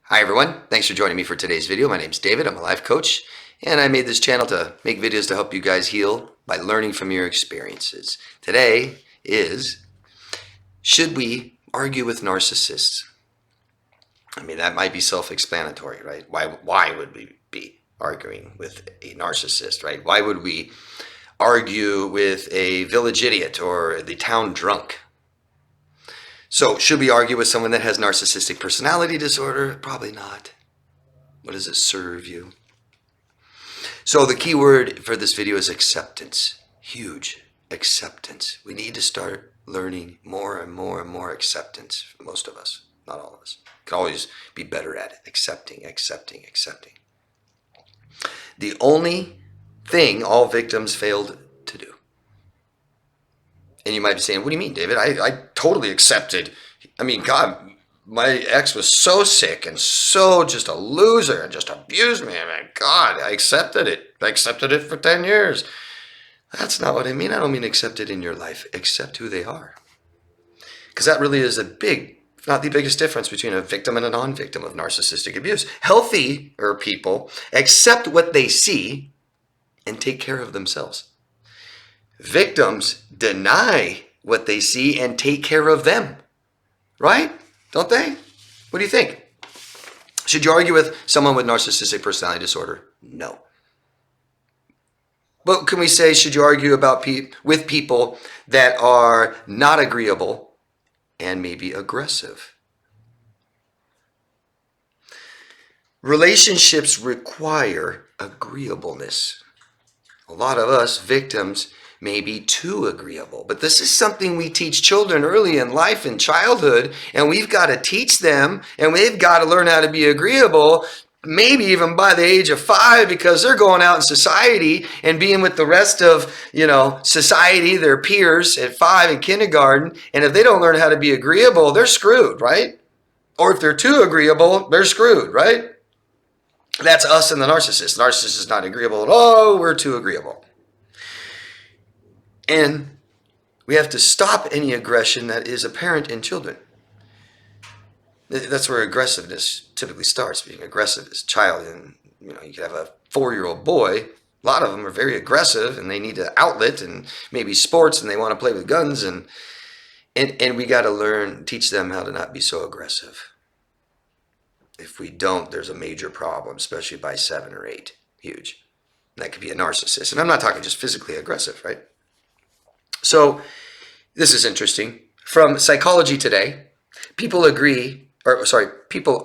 Hi everyone, thanks for joining me for today's video. My name's David, I'm a life coach, and I made this channel to make videos to help you guys heal by learning from your experiences. Today is, should we argue with narcissists? I mean, that might be self-explanatory, right? Why would we be arguing with a narcissist, right? Why would we argue with a village idiot or the town drunk? So, should we argue with someone that has narcissistic personality disorder? Probably not. What does it serve you? So the key word for this video is acceptance. Huge acceptance. We need to start learning more and more and more acceptance for most of us, not all of us. Can always be better at it. Accepting. The only thing all victims failed to do. And you might be saying, what do you mean, David? I totally accepted. I mean, God, my ex was so sick and so just a loser and just abused me. I mean, God, I accepted it. I accepted it for 10 years. That's not what I mean. I don't mean accept it in your life. Accept who they are. Because that really is a big, if not the biggest difference between a victim and a non-victim of narcissistic abuse. Healthier people accept what they see and take care of themselves. Victims deny what they see and take care of them, right? Don't they? What do you think? Should you argue with someone with narcissistic personality disorder? No. But can we say, should you argue with people that are not agreeable and maybe aggressive? Relationships require agreeableness. A lot of us victims may be too agreeable, but this is something we teach children early in life, in childhood, and we've got to teach them, and they've got to learn how to be agreeable, maybe even by the age of 5, because they're going out in society and being with the rest of, society, their peers at 5 in kindergarten, and if they don't learn how to be agreeable, they're screwed, right? Or if they're too agreeable, they're screwed, right? That's us and the narcissist. The narcissist is not agreeable at all. We're too agreeable. And we have to stop any aggression that is apparent in children. That's where aggressiveness typically starts, being aggressive as a child. And, you could have a 4-year-old boy. A lot of them are very aggressive and they need an outlet and maybe sports and they want to play with guns. And we got to teach them how to not be so aggressive. If we don't, there's a major problem, especially by 7 or 8. Huge. And that could be a narcissist. And I'm not talking just physically aggressive, right? So this is interesting. From Psychology Today, people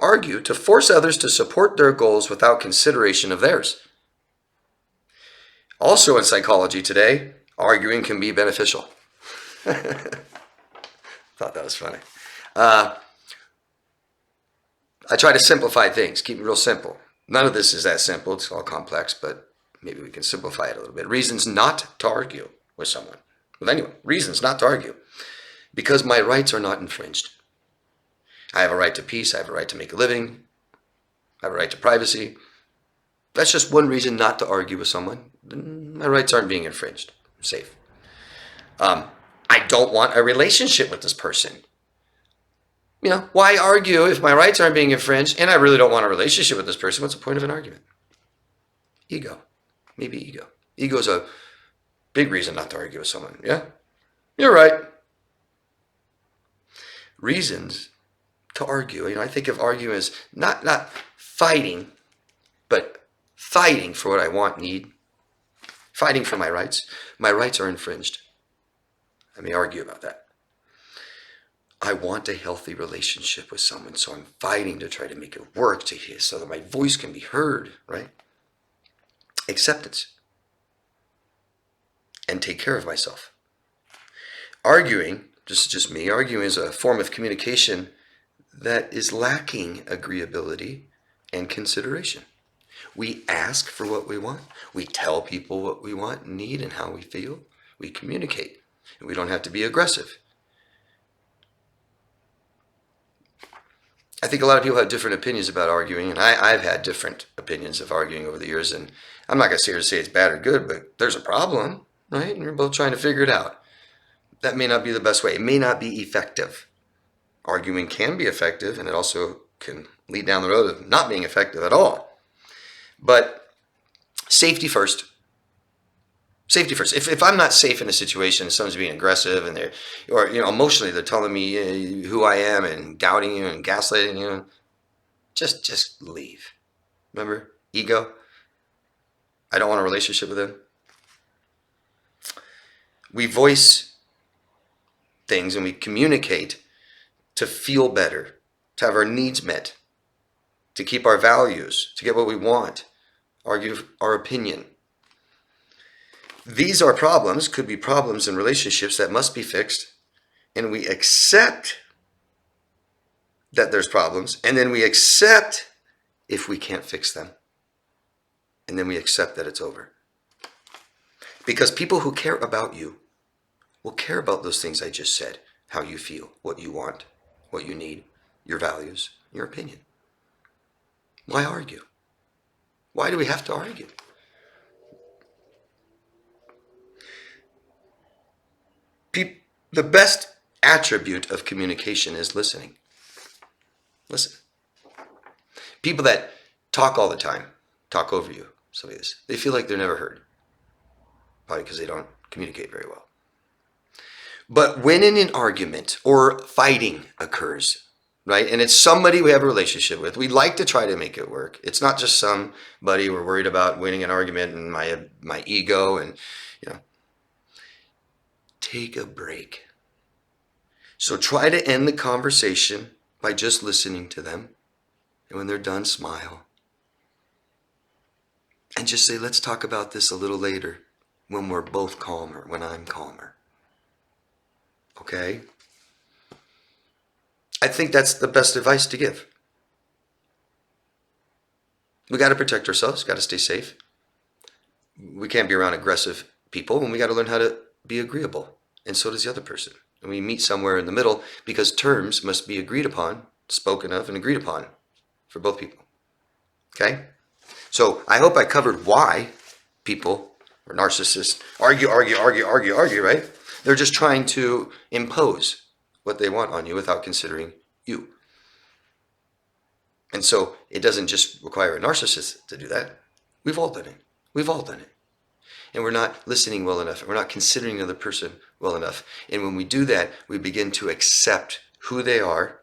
argue to force others to support their goals without consideration of theirs. Also in Psychology Today, arguing can be beneficial. Thought that was funny. I try to simplify things, keep it real simple. None of this is that simple. It's all complex, but maybe we can simplify it a little bit. Reasons not to argue with someone. With anyone. Reasons not to argue. Because my rights are not infringed. I have a right to peace. I have a right to make a living. I have a right to privacy. That's just one reason not to argue with someone. My rights aren't being infringed. I'm safe. I don't want a relationship with this person. Why argue if my rights aren't being infringed and I really don't want a relationship with this person? What's the point of an argument? Ego. Maybe ego. Ego is a big reason not to argue with someone. Yeah? You're right. Reasons to argue. I think of arguing as not fighting, but fighting for what I want, need. Fighting for my rights. My rights are infringed. I may argue about that. I want a healthy relationship with someone, so I'm fighting to try to make it work so that my voice can be heard, right? Acceptance. And take care of myself. Arguing, just me, arguing is a form of communication that is lacking agreeability and consideration. We ask for what we want. We tell people what we want and need and how we feel. We communicate. And we don't have to be aggressive. I think a lot of people have different opinions about arguing, and I've had different opinions of arguing over the years, and I'm not going to sit here and say it's bad or good, but there's a problem, right? And we're both trying to figure it out. That may not be the best way. It may not be effective. Arguing can be effective, and it also can lead down the road of not being effective at all. But safety first. Safety first. If I'm not safe in a situation, someone's being aggressive and or emotionally they're telling me who I am and doubting you and gaslighting you, just leave. Remember, ego. I don't want a relationship with them. We voice things and we communicate to feel better, to have our needs met, to keep our values, to get what we want, argue our opinion. These are problems, could be problems in relationships that must be fixed, and we accept that there's problems, and then we accept if we can't fix them, and then we accept that it's over. Because people who care about you will care about those things I just said, how you feel, what you want, what you need, your values, your opinion. Why argue? Why do we have to argue? The best attribute of communication is listening. Listen. People that talk all the time, talk over you, some of this, they feel like they're never heard. Probably because they don't communicate very well. But when in an argument or fighting occurs, right, and it's somebody we have a relationship with, we like to try to make it work. It's not just somebody we're worried about winning an argument and my ego and, take a break. So try to end the conversation by just listening to them. And when they're done, smile. And just say, let's talk about this a little later when we're both calmer, when I'm calmer. Okay? I think that's the best advice to give. We got to protect ourselves, got to stay safe. We can't be around aggressive people, and we got to learn how to be agreeable. And so does the other person. And we meet somewhere in the middle because terms must be agreed upon, spoken of, and agreed upon for both people. Okay? So I hope I covered why people or narcissists argue, right? They're just trying to impose what they want on you without considering you. And so it doesn't just require a narcissist to do that. We've all done it. We've all done it. And we're not listening well enough. We're not considering the other person well enough. And when we do that, we begin to accept who they are.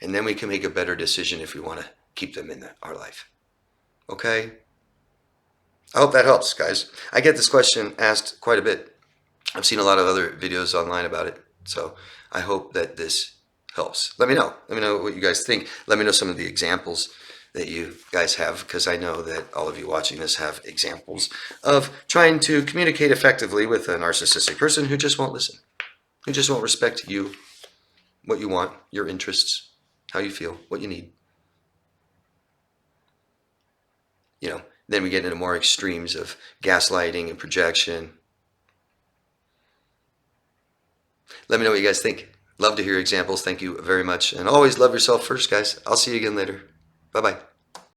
And then we can make a better decision if we want to keep them in our life. Okay? I hope that helps, guys. I get this question asked quite a bit. I've seen a lot of other videos online about it. So I hope that this helps. Let me know. Let me know what you guys think. Let me know some of the examples that you guys have, because I know that all of you watching this have examples of trying to communicate effectively with a narcissistic person who just won't listen, who just won't respect you, what you want, your interests, how you feel, what you need. Then we get into more extremes of gaslighting and projection. Let me know what you guys think. Love to hear examples. Thank you very much. And always love yourself first, guys. I'll see you again later. Bye-bye.